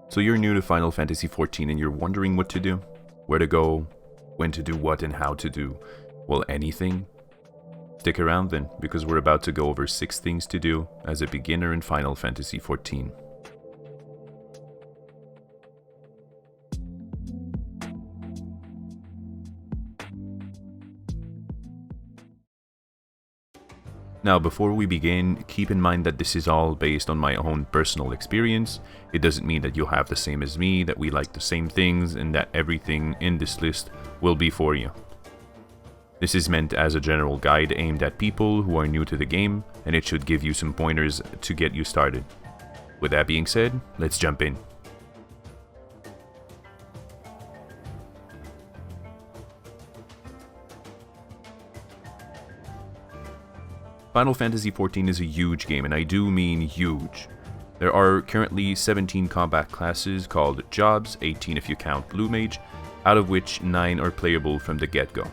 So you're new to Final Fantasy XIV and you're wondering what to do, where to go, when to do what and how to do, well, anything? Stick around then, because we're about to go over 6 things to do as a beginner in Final Fantasy XIV. Now, before we begin, keep in mind that this is all based on my own personal experience. It doesn't mean that you'll have the same as me, that we like the same things, and that everything in this list will be for you. This is meant as a general guide aimed at people who are new to the game, and it should give you some pointers to get you started. With that being said, let's jump in. Final Fantasy XIV is a huge game, and I do mean huge. There are currently 17 combat classes called jobs, 18 if you count Blue Mage, out of which 9 are playable from the get-go.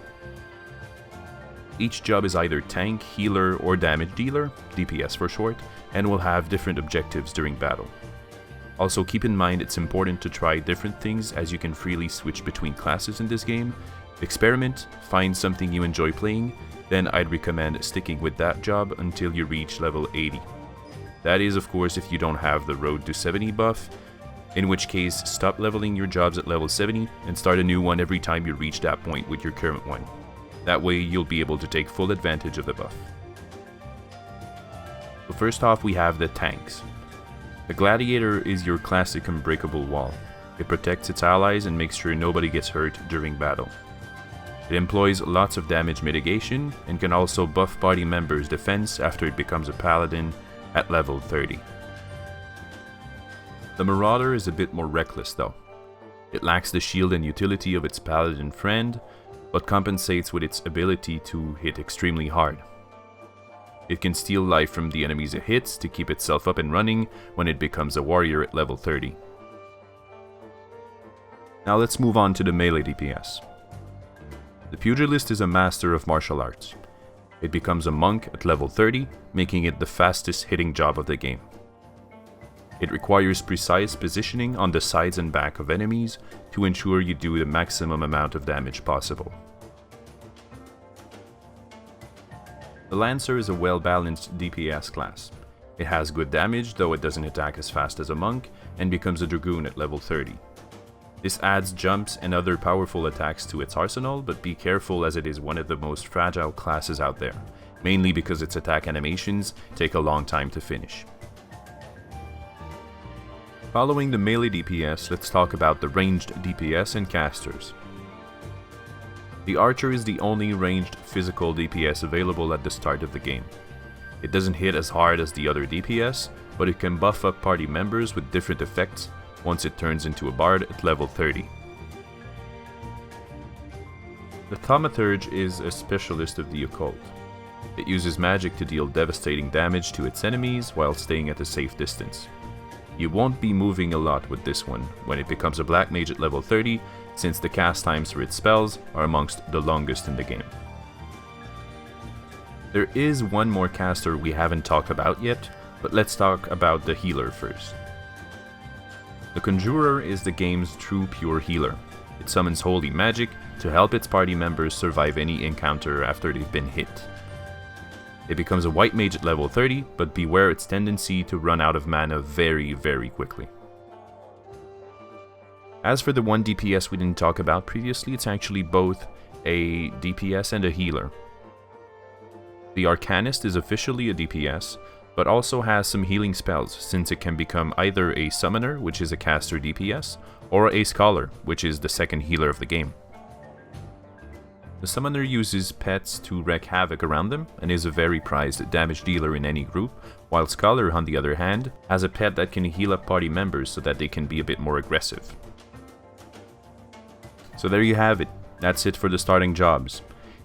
Each job is either tank, healer, or damage dealer, DPS for short, and will have different objectives during battle. Also keep in mind it's important to try different things as you can freely switch between classes in this game. Experiment, find something you enjoy playing, then I'd recommend sticking with that job until you reach level 80. That is, of course, if you don't have the Road to 70 buff, in which case stop leveling your jobs at level 70 and start a new one every time you reach that point with your current one. That way you'll be able to take full advantage of the buff. So first off, we have the tanks. The Gladiator is your classic unbreakable wall. It protects its allies and makes sure nobody gets hurt during battle. It employs lots of damage mitigation and can also buff party members' defense after it becomes a paladin at level 30. The Marauder is a bit more reckless though. It lacks the shield and utility of its paladin friend, but compensates with its ability to hit extremely hard. It can steal life from the enemies it hits to keep itself up and running when it becomes a warrior at level 30. Now let's move on to the melee DPS. The Pugilist is a master of martial arts. It becomes a monk at level 30, making it the fastest hitting job of the game. It requires precise positioning on the sides and back of enemies to ensure you do the maximum amount of damage possible. The Lancer is a well-balanced DPS class. It has good damage, though it doesn't attack as fast as a monk, and becomes a Dragoon at level 30. This adds jumps and other powerful attacks to its arsenal, but be careful as it is one of the most fragile classes out there, mainly because its attack animations take a long time to finish. Following the melee DPS, let's talk about the ranged DPS and casters. The Archer is the only ranged physical DPS available at the start of the game. It doesn't hit as hard as the other DPS, but it can buff up party members with different effects once it turns into a bard at level 30. The Thaumaturge is a specialist of the occult. It uses magic to deal devastating damage to its enemies while staying at a safe distance. You won't be moving a lot with this one when it becomes a black mage at level 30, since the cast times for its spells are amongst the longest in the game. There is one more caster we haven't talked about yet, but let's talk about the healer first. The Conjurer is the game's true pure healer. It summons holy magic to help its party members survive any encounter after they've been hit. It becomes a white mage at level 30, but beware its tendency to run out of mana very, very quickly. As for the one DPS we didn't talk about previously, it's actually both a DPS and a healer. The Arcanist is officially a DPS, but also has some healing spells, since it can become either a Summoner, which is a caster DPS, or a Scholar, which is the second healer of the game. The Summoner uses pets to wreak havoc around them, and is a very prized damage dealer in any group, while Scholar, on the other hand, has a pet that can heal up party members so that they can be a bit more aggressive. So there you have it, that's it for the starting jobs.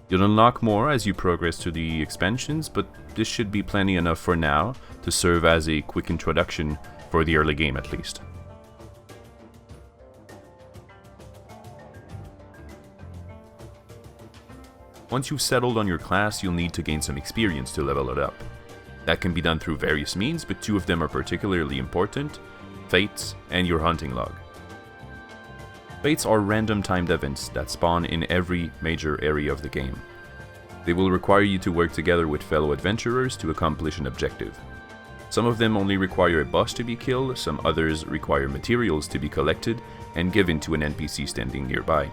You'll unlock more as you progress to the expansions, but this should be plenty enough for now to serve as a quick introduction for the early game at least. Once you've settled on your class, you'll need to gain some experience to level it up. That can be done through various means, but 2 of them are particularly important. fates, and your hunting log. Fates are random timed events that spawn in every major area of the game. They will require you to work together with fellow adventurers to accomplish an objective. Some of them only require a boss to be killed, some others require materials to be collected and given to an NPC standing nearby.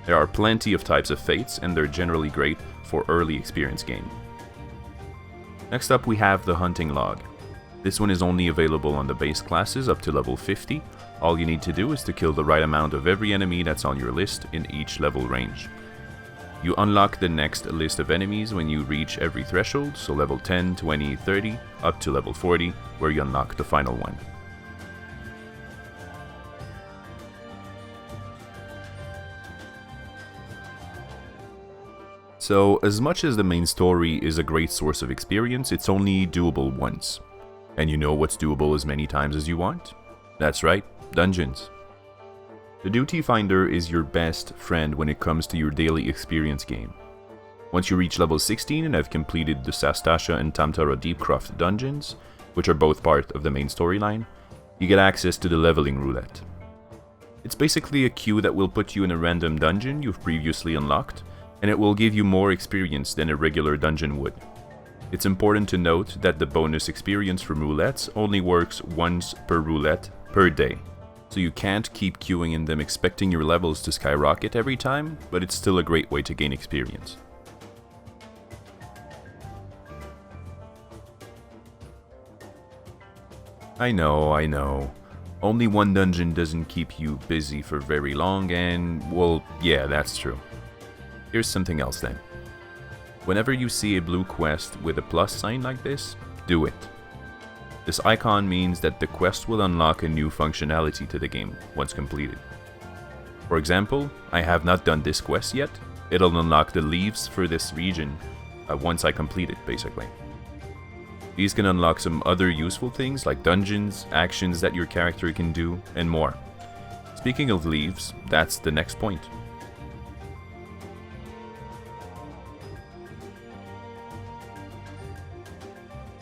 There are plenty of types of fates, and they're generally great for early experience game. Next up we have the hunting log. This one is only available on the base classes up to level 50. All you need to do is to kill the right amount of every enemy that's on your list in each level range. You unlock the next list of enemies when you reach every threshold, so level 10, 20, 30, up to level 40, where you unlock the final one. So, as much as the main story is a great source of experience, it's only doable once. And you know what's doable as many times as you want? That's right, dungeons. The Duty Finder is your best friend when it comes to your daily experience game. Once you reach level 16 and have completed the Sastasha and Tamtara Deepcroft dungeons, which are both part of the main storyline, you get access to the leveling roulette. It's basically a queue that will put you in a random dungeon you've previously unlocked, and it will give you more experience than a regular dungeon would. It's important to note that the bonus experience from roulettes only works once per roulette per day. So you can't keep queuing in them expecting your levels to skyrocket every time, but it's still a great way to gain experience. I know. Only one dungeon doesn't keep you busy for very long, and, well, yeah, that's true. Here's something else then. Whenever you see a blue quest with a plus sign like this, do it. This icon means that the quest will unlock a new functionality to the game once completed. For example, I have not done this quest yet. It'll unlock the leaves for this region once I complete it, basically. These can unlock some other useful things like dungeons, actions that your character can do, and more. Speaking of leaves, that's the next point.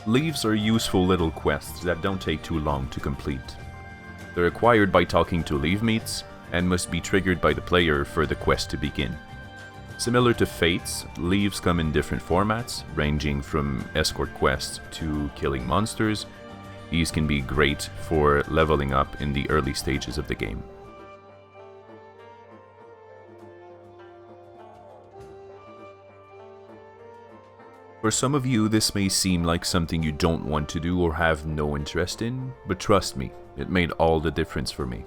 Leaves are useful little quests that don't take too long to complete. They're acquired by talking to leave meets, and must be triggered by the player for the quest to begin. Similar to fates, leaves come in different formats, ranging from escort quests to killing monsters. These can be great for leveling up in the early stages of the game. For some of you, this may seem like something you don't want to do or have no interest in, but trust me, it made all the difference for me.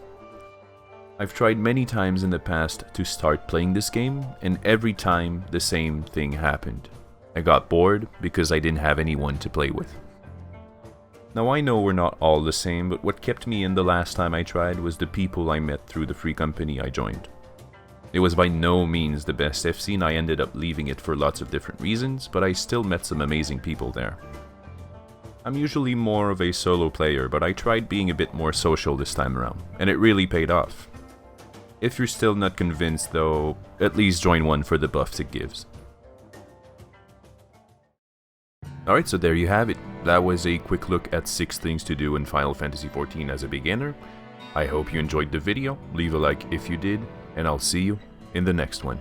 I've tried many times in the past to start playing this game, and every time the same thing happened. I got bored because I didn't have anyone to play with. Now I know we're not all the same, but what kept me in the last time I tried was the people I met through the free company I joined. It was by no means the best FC, and I ended up leaving it for lots of different reasons, but I still met some amazing people there. I'm usually more of a solo player, but I tried being a bit more social this time around, and it really paid off. If you're still not convinced though, at least join one for the buffs it gives. Alright, so there you have it. That was a quick look at 6 things to do in Final Fantasy XIV as a beginner. I hope you enjoyed the video, leave a like if you did, and I'll see you in the next one.